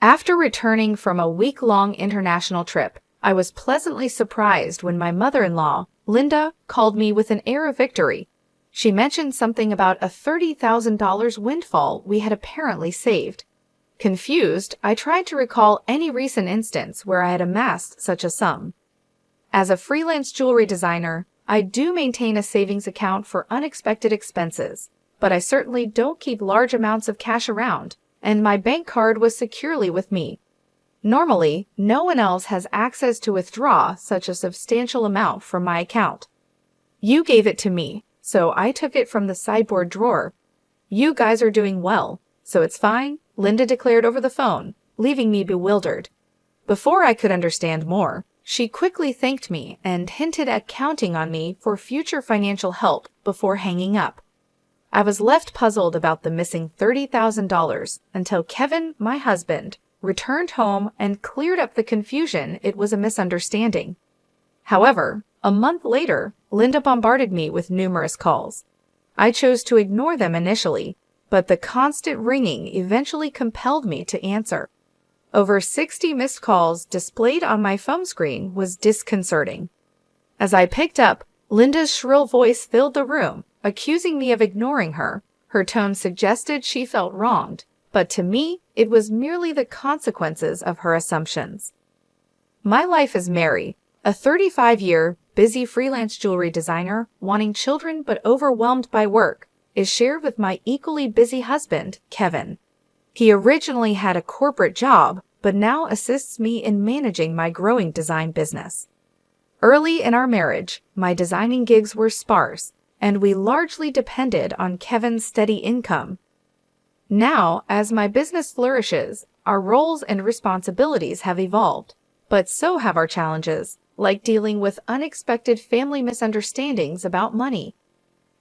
After returning from a week-long international trip, I was pleasantly surprised when my mother-in-law, Linda, called me with an air of victory. She mentioned something about a $30,000 windfall we had apparently saved. Confused, I tried to recall any recent instance where I had amassed such a sum. As a freelance jewelry designer, I do maintain a savings account for unexpected expenses, but I certainly don't keep large amounts of cash around, and my bank card was securely with me. Normally, no one else has access to withdraw such a substantial amount from my account. You gave it to me, so I took it from the sideboard drawer. You guys are doing well, so it's fine, Linda declared over the phone, leaving me bewildered. Before I could understand more, she quickly thanked me and hinted at counting on me for future financial help before hanging up. I was left puzzled about the missing $30,000 until Kevin, my husband, returned home and cleared up the confusion it was a misunderstanding. However, a month later, Linda bombarded me with numerous calls. I chose to ignore them initially, but the constant ringing eventually compelled me to answer. Over 60 missed calls displayed on my phone screen was disconcerting. As I picked up, Linda's shrill voice filled the room, accusing me of ignoring her. Her tone suggested she felt wronged, but to me, it was merely the consequences of her assumptions. My life as Mary, a 35-year, busy freelance jewelry designer wanting children but overwhelmed by work, is shared with my equally busy husband, Kevin. He originally had a corporate job, but now assists me in managing my growing design business. Early in our marriage, my designing gigs were sparse, and we largely depended on Kevin's steady income. Now, as my business flourishes, our roles and responsibilities have evolved, but so have our challenges, like dealing with unexpected family misunderstandings about money.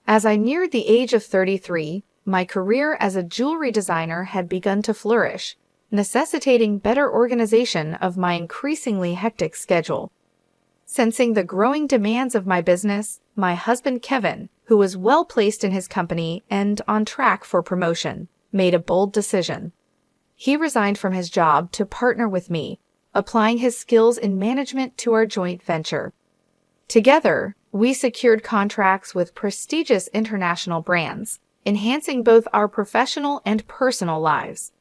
As I neared the age of 33, my career as a jewelry designer had begun to flourish, necessitating better organization of my increasingly hectic schedule. Sensing the growing demands of my business, my husband Kevin, who was well placed in his company and on track for promotion, made a bold decision. He resigned from his job to partner with me, applying his skills in management to our joint venture. Together, we secured contracts with prestigious international brands, enhancing both our professional and personal lives.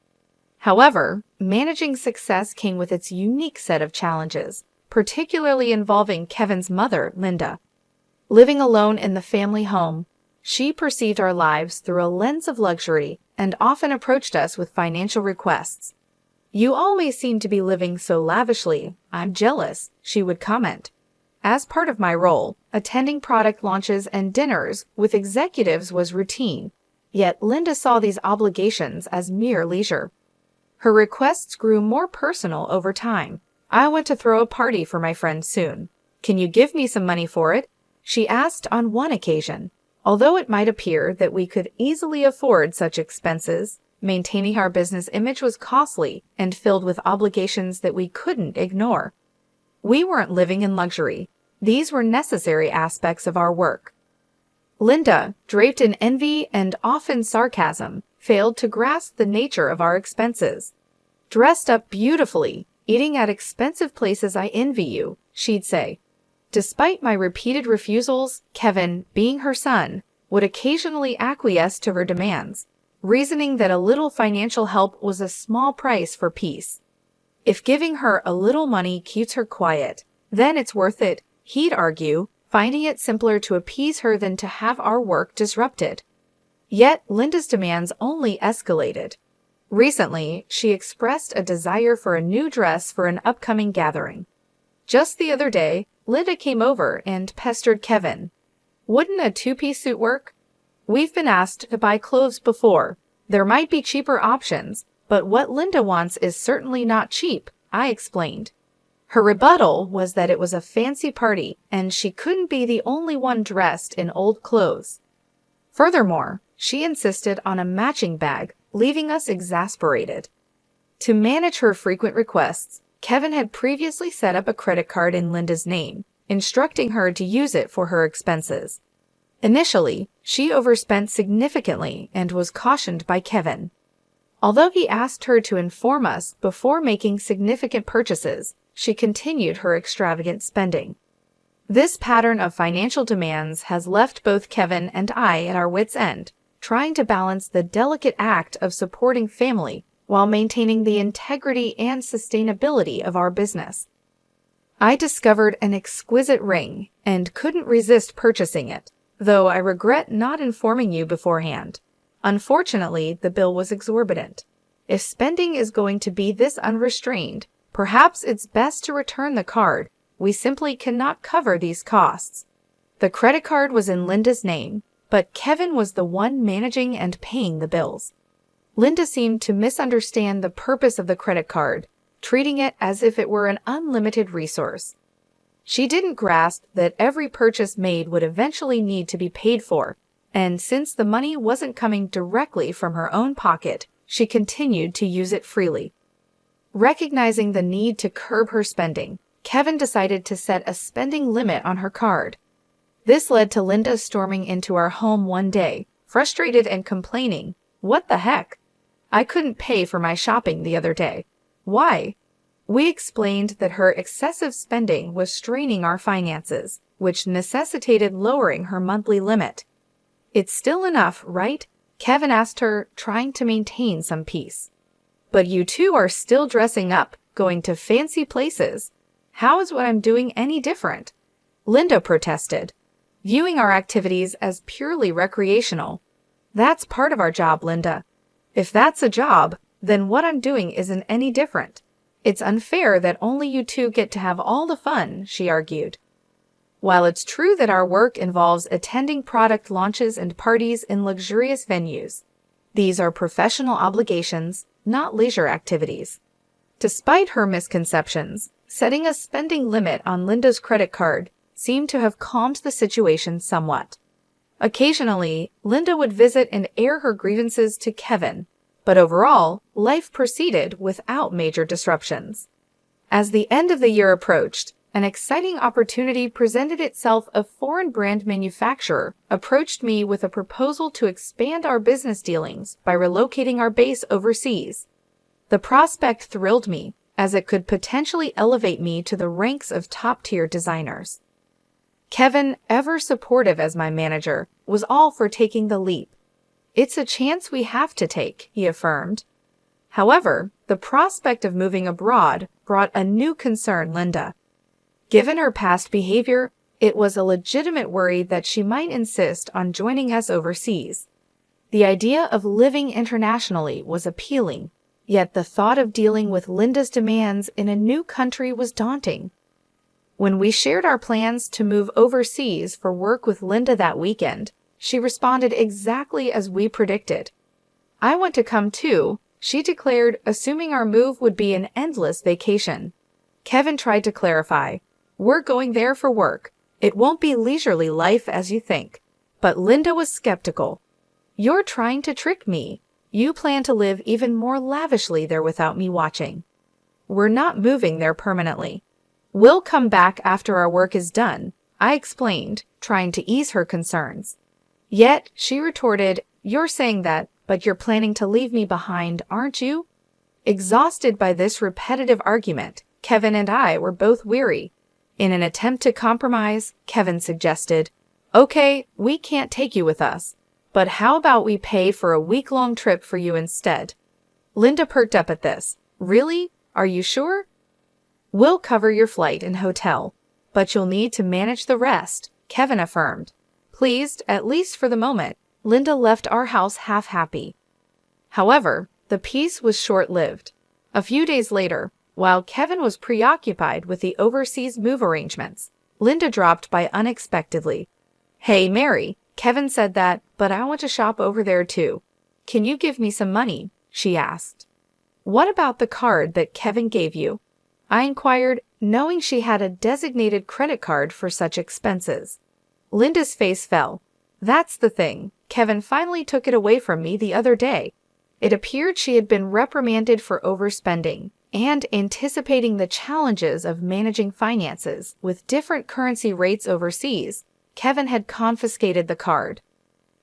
However, managing success came with its unique set of challenges, particularly involving Kevin's mother, Linda. Living alone in the family home, she perceived our lives through a lens of luxury and often approached us with financial requests. "You always seem to be living so lavishly. I'm jealous," she would comment. As part of my role, attending product launches and dinners with executives was routine, yet Linda saw these obligations as mere leisure. Her requests grew more personal over time. "I want to throw a party for my friends soon. Can you give me some money for it?" she asked on one occasion. Although it might appear that we could easily afford such expenses, maintaining our business image was costly and filled with obligations that we couldn't ignore. We weren't living in luxury. These were necessary aspects of our work. Linda, draped in envy and often sarcasm, failed to grasp the nature of our expenses. "Dressed up beautifully, eating at expensive places, I envy you," she'd say. Despite my repeated refusals, Kevin, being her son, would occasionally acquiesce to her demands, reasoning that a little financial help was a small price for peace. If giving her a little money keeps her quiet, then it's worth it, he'd argue, finding it simpler to appease her than to have our work disrupted. Yet Linda's demands only escalated. Recently, she expressed a desire for a new dress for an upcoming gathering. Just the other day, Linda came over and pestered Kevin. "Wouldn't a two-piece suit work? We've been asked to buy clothes before. There might be cheaper options, but what Linda wants is certainly not cheap," I explained. Her rebuttal was that it was a fancy party and she couldn't be the only one dressed in old clothes. Furthermore, she insisted on a matching bag, leaving us exasperated. To manage her frequent requests, Kevin had previously set up a credit card in Linda's name, instructing her to use it for her expenses. Initially, she overspent significantly and was cautioned by Kevin. Although he asked her to inform us before making significant purchases, she continued her extravagant spending. This pattern of financial demands has left both Kevin and I at our wits' end, trying to balance the delicate act of supporting family while maintaining the integrity and sustainability of our business. I discovered an exquisite ring and couldn't resist purchasing it, though I regret not informing you beforehand. Unfortunately, the bill was exorbitant. If spending is going to be this unrestrained, perhaps it's best to return the card. We simply cannot cover these costs. The credit card was in Linda's name, but Kevin was the one managing and paying the bills. Linda seemed to misunderstand the purpose of the credit card, treating it as if it were an unlimited resource. She didn't grasp that every purchase made would eventually need to be paid for, and since the money wasn't coming directly from her own pocket, she continued to use it freely. Recognizing the need to curb her spending, Kevin decided to set a spending limit on her card. This led to Linda storming into our home one day, frustrated and complaining, "What the heck? I couldn't pay for my shopping the other day. Why?" We explained that her excessive spending was straining our finances, which necessitated lowering her monthly limit. "It's still enough, right?" Kevin asked her, trying to maintain some peace. "But you two are still dressing up, going to fancy places. How is what I'm doing any different?" Linda protested, viewing our activities as purely recreational. "That's part of our job, Linda. If that's a job, then what I'm doing isn't any different. It's unfair that only you two get to have all the fun," she argued. While it's true that our work involves attending product launches and parties in luxurious venues, these are professional obligations, not leisure activities. Despite her misconceptions, setting a spending limit on Linda's credit card seemed to have calmed the situation somewhat. Occasionally, Linda would visit and air her grievances to Kevin, but overall, life proceeded without major disruptions. As the end of the year approached, an exciting opportunity presented itself. A foreign brand manufacturer approached me with a proposal to expand our business dealings by relocating our base overseas. The prospect thrilled me, as it could potentially elevate me to the ranks of top-tier designers. Kevin, ever supportive as my manager, was all for taking the leap. "It's a chance we have to take," he affirmed. However, the prospect of moving abroad brought a new concern Linda. Given her past behavior, it was a legitimate worry that she might insist on joining us overseas. The idea of living internationally was appealing, yet the thought of dealing with Linda's demands in a new country was daunting. When we shared our plans to move overseas for work with Linda that weekend, she responded exactly as we predicted. "I want to come too," she declared, assuming our move would be an endless vacation. Kevin tried to clarify, "We're going there for work. It won't be leisurely life as you think." But Linda was skeptical. "You're trying to trick me. You plan to live even more lavishly there without me watching." "We're not moving there permanently. We'll come back after our work is done," I explained, trying to ease her concerns. Yet, she retorted, "You're saying that, but you're planning to leave me behind, aren't you?" Exhausted by this repetitive argument, Kevin and I were both weary. In an attempt to compromise, Kevin suggested, "Okay, we can't take you with us, but how about we pay for a week-long trip for you instead?" Linda perked up at this. "Really? Are you sure?" "We'll cover your flight and hotel, but you'll need to manage the rest," Kevin affirmed. Pleased, at least for the moment, Linda left our house half-happy. However, the peace was short-lived. A few days later, while Kevin was preoccupied with the overseas move arrangements, Linda dropped by unexpectedly. "Hey, Mary," Kevin said that, "but I want to shop over there too. Can you give me some money?" she asked. "What about the card that Kevin gave you?" I inquired, knowing she had a designated credit card for such expenses. Linda's face fell. "That's the thing. Kevin finally took it away from me the other day." It appeared she had been reprimanded for overspending, and anticipating the challenges of managing finances with different currency rates overseas, Kevin had confiscated the card.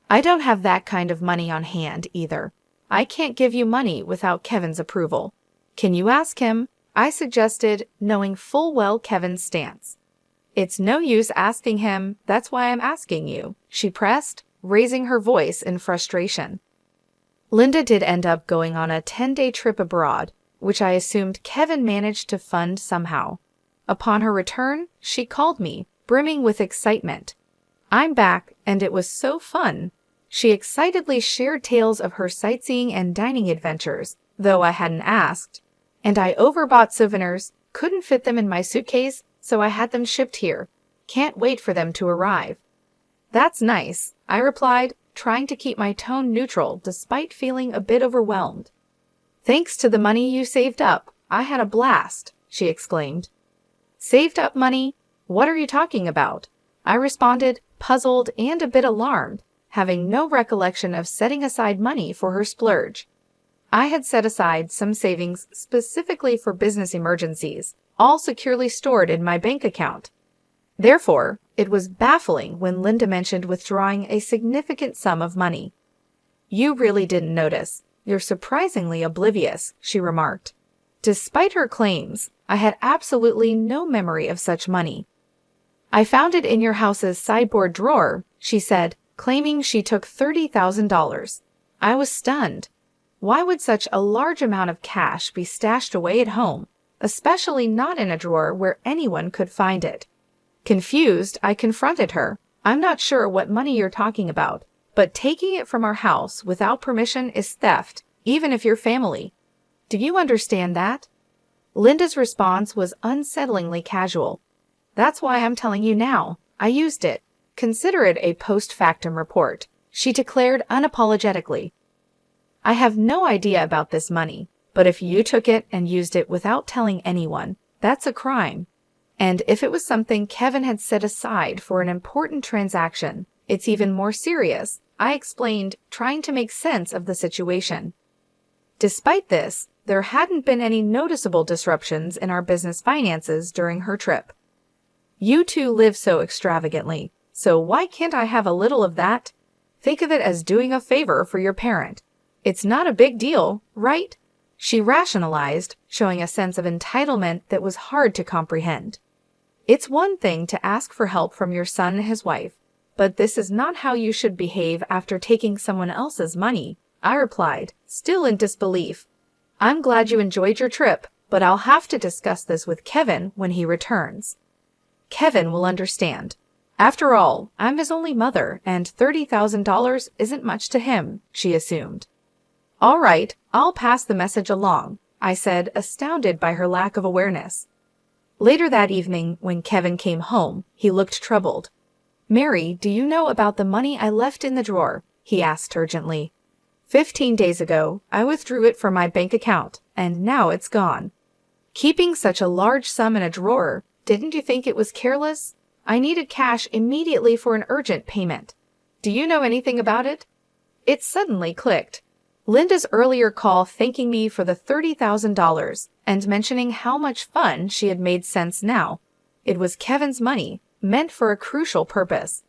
"I don't have that kind of money on hand either. I can't give you money without Kevin's approval. Can you ask him? I suggested, knowing full well Kevin's stance. It's no use asking him, that's why I'm asking you, she pressed, raising her voice in frustration. Linda did end up going on a 10-day trip abroad, which I assumed Kevin managed to fund somehow. Upon her return, she called me, brimming with excitement. I'm back, and it was so fun. She excitedly shared tales of her sightseeing and dining adventures, though I hadn't asked. And I overbought souvenirs, couldn't fit them in my suitcase, so I had them shipped here. Can't wait for them to arrive. That's nice, I replied, trying to keep my tone neutral despite feeling a bit overwhelmed. Thanks to the money you saved up, I had a blast, she exclaimed. Saved up money? What are you talking about? I responded, puzzled and a bit alarmed, having no recollection of setting aside money for her splurge. I had set aside some savings specifically for business emergencies, all securely stored in my bank account. Therefore, it was baffling when Linda mentioned withdrawing a significant sum of money. You really didn't notice. You're surprisingly oblivious, she remarked. Despite her claims, I had absolutely no memory of such money. I found it in your house's sideboard drawer, she said, claiming she took $30,000. I was stunned. Why would such a large amount of cash be stashed away at home, especially not in a drawer where anyone could find it? Confused, I confronted her. I'm not sure what money you're talking about, but taking it from our house without permission is theft, even if you're family. Do you understand that? Linda's response was unsettlingly casual. That's why I'm telling you now. I used it. Consider it a post-factum report, she declared unapologetically. I have no idea about this money, but if you took it and used it without telling anyone, that's a crime. And if it was something Kevin had set aside for an important transaction, it's even more serious, I explained, trying to make sense of the situation. Despite this, there hadn't been any noticeable disruptions in our business finances during her trip. You two live so extravagantly, so why can't I have a little of that? Think of it as doing a favor for your parent. It's not a big deal, right? She rationalized, showing a sense of entitlement that was hard to comprehend. It's one thing to ask for help from your son and his wife, but this is not how you should behave after taking someone else's money, I replied, still in disbelief. I'm glad you enjoyed your trip, but I'll have to discuss this with Kevin when he returns. Kevin will understand. After all, I'm his only mother, and $30,000 isn't much to him, she assumed. All right, I'll pass the message along, I said, astounded by her lack of awareness. Later that evening, when Kevin came home, he looked troubled. Mary, do you know about the money I left in the drawer? He asked urgently. 15 days ago, I withdrew it from my bank account, and now it's gone. Keeping such a large sum in a drawer, didn't you think it was careless? I needed cash immediately for an urgent payment. Do you know anything about it? It suddenly clicked. Linda's earlier call thanking me for the $30,000 and mentioning how much fun she had made sense now. It was Kevin's money, meant for a crucial purpose.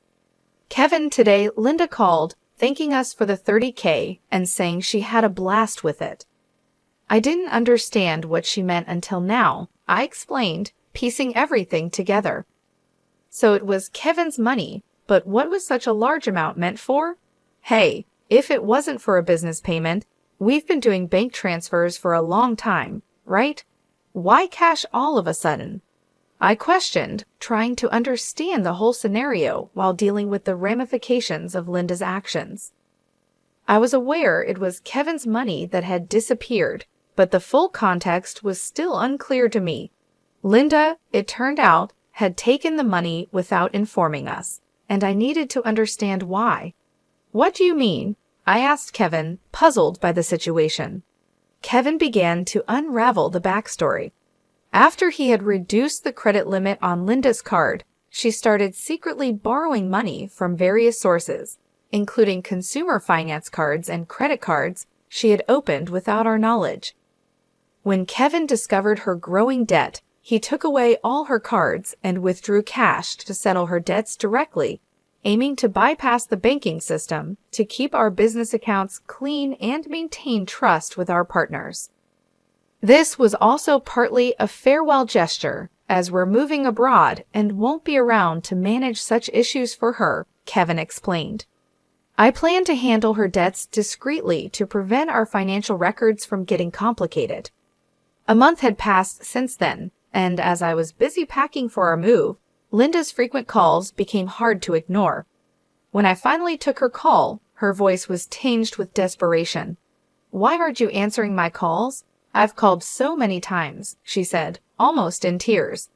Kevin, today, Linda called, thanking us for the $30K and saying she had a blast with it. I didn't understand what she meant until now, I explained, piecing everything together. So it was Kevin's money, but what was such a large amount meant for? Hey, if it wasn't for a business payment, we've been doing bank transfers for a long time, right? Why cash all of a sudden? I questioned, trying to understand the whole scenario while dealing with the ramifications of Linda's actions. I was aware it was Kevin's money that had disappeared, but the full context was still unclear to me. Linda, it turned out, had taken the money without informing us, and I needed to understand why. What do you mean? I asked Kevin, puzzled by the situation. Kevin began to unravel the backstory. After he had reduced the credit limit on Linda's card, she started secretly borrowing money from various sources, including consumer finance cards and credit cards she had opened without our knowledge. When Kevin discovered her growing debt, he took away all her cards and withdrew cash to settle her debts directly, aiming to bypass the banking system to keep our business accounts clean and maintain trust with our partners. This was also partly a farewell gesture, as we're moving abroad and won't be around to manage such issues for her, Kevin explained. I plan to handle her debts discreetly to prevent our financial records from getting complicated. A month had passed since then, and as I was busy packing for our move, Linda's frequent calls became hard to ignore. When I finally took her call, her voice was tinged with desperation. "Why aren't you answering my calls? I've called so many times," she said, almost in tears.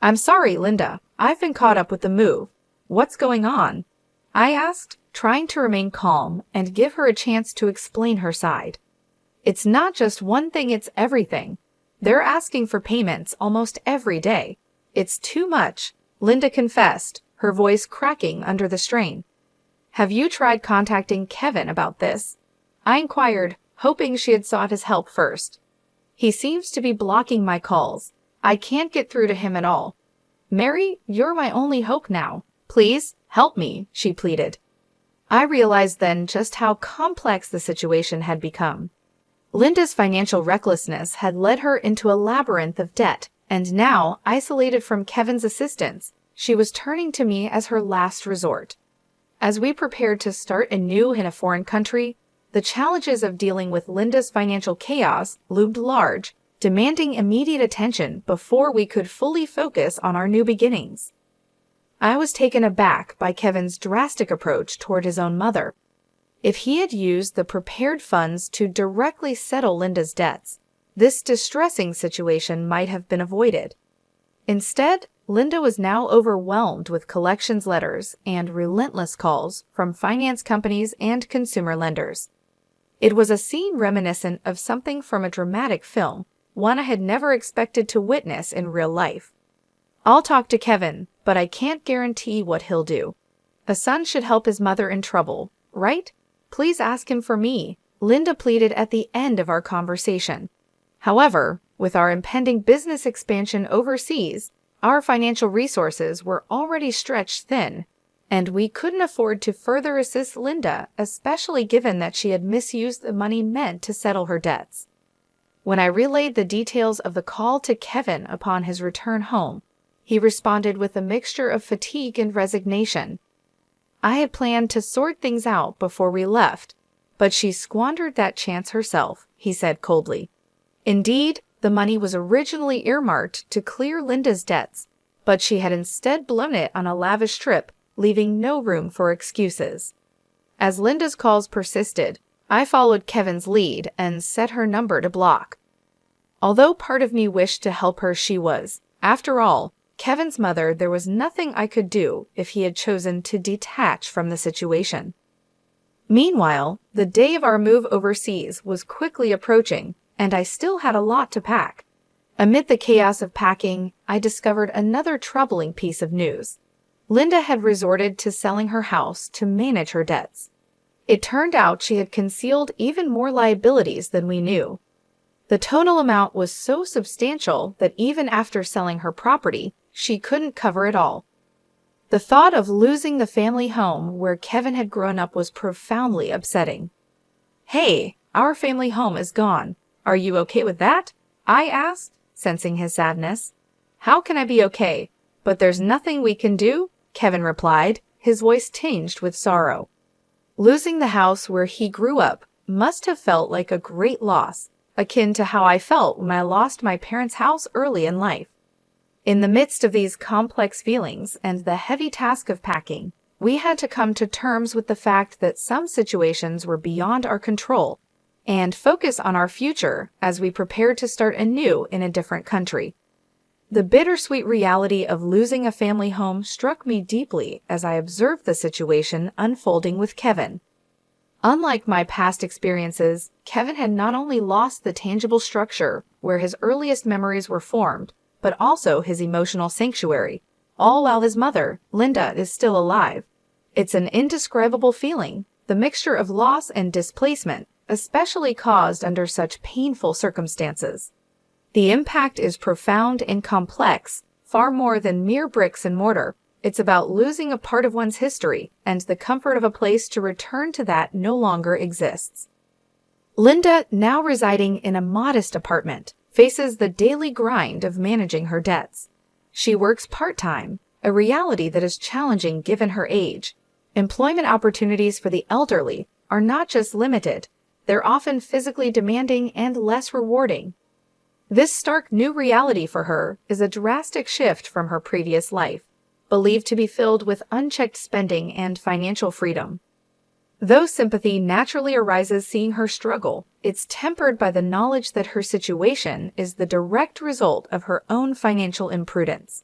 "I'm sorry, Linda. I've been caught up with the move. What's going on?" I asked, trying to remain calm and give her a chance to explain her side. "It's not just one thing, it's everything. They're asking for payments almost every day. It's too much," Linda confessed, her voice cracking under the strain. "Have you tried contacting Kevin about this?" I inquired, hoping she had sought his help first. "He seems to be blocking my calls. I can't get through to him at all. Mary, you're my only hope now. Please, help me," she pleaded. I realized then just how complex the situation had become. Linda's financial recklessness had led her into a labyrinth of debt, and now, isolated from Kevin's assistance, she was turning to me as her last resort. As we prepared to start anew in a foreign country, the challenges of dealing with Linda's financial chaos loomed large, demanding immediate attention before we could fully focus on our new beginnings. I was taken aback by Kevin's drastic approach toward his own mother. If he had used the prepared funds to directly settle Linda's debts, this distressing situation might have been avoided. Instead, Linda was now overwhelmed with collections letters and relentless calls from finance companies and consumer lenders. It was a scene reminiscent of something from a dramatic film, one I had never expected to witness in real life. "I'll talk to Kevin, but I can't guarantee what he'll do. A son should help his mother in trouble, right? Please ask him for me," Linda pleaded at the end of our conversation. However, with our impending business expansion overseas, our financial resources were already stretched thin, and we couldn't afford to further assist Linda, especially given that she had misused the money meant to settle her debts. When I relayed the details of the call to Kevin upon his return home, he responded with a mixture of fatigue and resignation. "I had planned to sort things out before we left, but she squandered that chance herself," he said coldly. Indeed, the money was originally earmarked to clear Linda's debts, but she had instead blown it on a lavish trip, leaving no room for excuses. As Linda's calls persisted, I followed Kevin's lead and set her number to block. Although part of me wished to help her, she was, after all, Kevin's mother. There was nothing I could do if he had chosen to detach from the situation. Meanwhile, the day of our move overseas was quickly approaching, and I still had a lot to pack. Amid the chaos of packing, I discovered another troubling piece of news. Linda had resorted to selling her house to manage her debts. It turned out she had concealed even more liabilities than we knew. The total amount was so substantial that even after selling her property, she couldn't cover it all. The thought of losing the family home where Kevin had grown up was profoundly upsetting. "Hey, our family home is gone. Are you okay with that?" I asked, sensing his sadness. "How can I be okay? But there's nothing we can do," Kevin replied, his voice tinged with sorrow. Losing the house where he grew up must have felt like a great loss, akin to how I felt when I lost my parents' house early in life. In the midst of these complex feelings and the heavy task of packing, we had to come to terms with the fact that some situations were beyond our control and focus on our future as we prepared to start anew in a different country. The bittersweet reality of losing a family home struck me deeply as I observed the situation unfolding with Kevin. Unlike my past experiences, Kevin had not only lost the tangible structure where his earliest memories were formed, but also his emotional sanctuary, all while his mother, Linda, is still alive. It's an indescribable feeling, the mixture of loss and displacement, especially caused under such painful circumstances. The impact is profound and complex, far more than mere bricks and mortar, It's about losing a part of one's history and the comfort of a place to return to that no longer exists. Linda, now residing in a modest apartment, faces the daily grind of managing her debts. She works part-time, a reality that is challenging given her age. Employment opportunities for the elderly are not just limited, they're often physically demanding and less rewarding. This stark new reality for her is a drastic shift from her previous life, believed to be filled with unchecked spending and financial freedom. Though sympathy naturally arises seeing her struggle, it's tempered by the knowledge that her situation is the direct result of her own financial imprudence.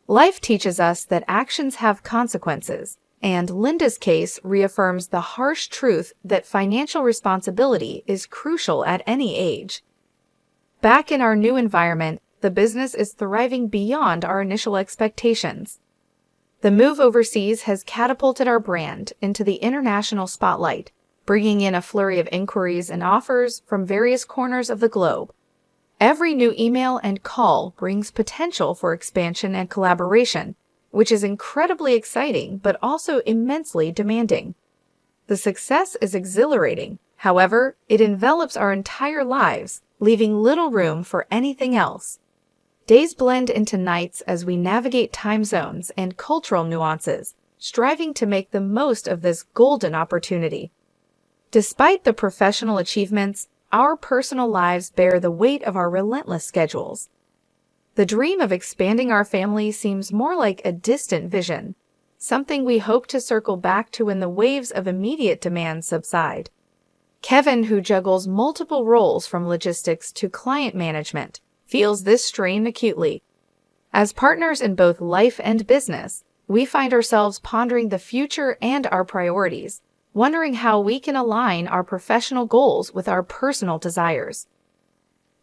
Life teaches us that actions have consequences, and Linda's case reaffirms the harsh truth that financial responsibility is crucial at any age. Back in our new environment, the business is thriving beyond our initial expectations. The move overseas has catapulted our brand into the international spotlight, bringing in a flurry of inquiries and offers from various corners of the globe. Every new email and call brings potential for expansion and collaboration, which is incredibly exciting but also immensely demanding. The success is exhilarating. However, it envelops our entire lives, leaving little room for anything else. Days blend into nights as we navigate time zones and cultural nuances, striving to make the most of this golden opportunity. Despite the professional achievements, our personal lives bear the weight of our relentless schedules. The dream of expanding our family seems more like a distant vision, something we hope to circle back to when the waves of immediate demand subside. Kevin, who juggles multiple roles from logistics to client management, feels this strain acutely. As partners in both life and business, we find ourselves pondering the future and our priorities, wondering how we can align our professional goals with our personal desires.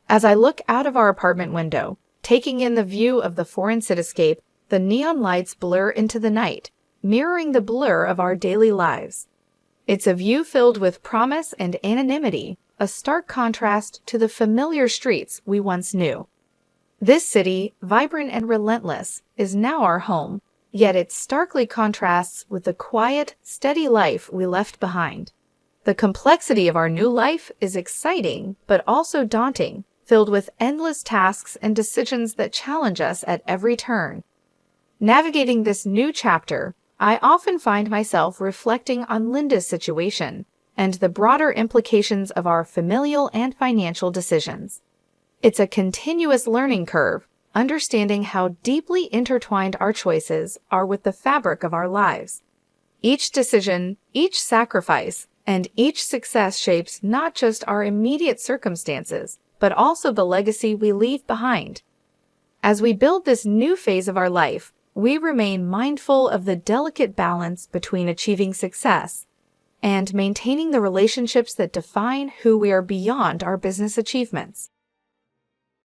As I look out of our apartment window, taking in the view of the foreign cityscape, the neon lights blur into the night, mirroring the blur of our daily lives. It's a view filled with promise and anonymity, a stark contrast to the familiar streets we once knew. This city, vibrant and relentless, is now our home, yet it starkly contrasts with the quiet, steady life we left behind. The complexity of our new life is exciting, but also daunting, filled with endless tasks and decisions that challenge us at every turn. Navigating this new chapter, I often find myself reflecting on Linda's situation and the broader implications of our familial and financial decisions. It's a continuous learning curve, understanding how deeply intertwined our choices are with the fabric of our lives. Each decision, each sacrifice, and each success shapes not just our immediate circumstances, but also the legacy we leave behind. As we build this new phase of our life, we remain mindful of the delicate balance between achieving success and maintaining the relationships that define who we are beyond our business achievements.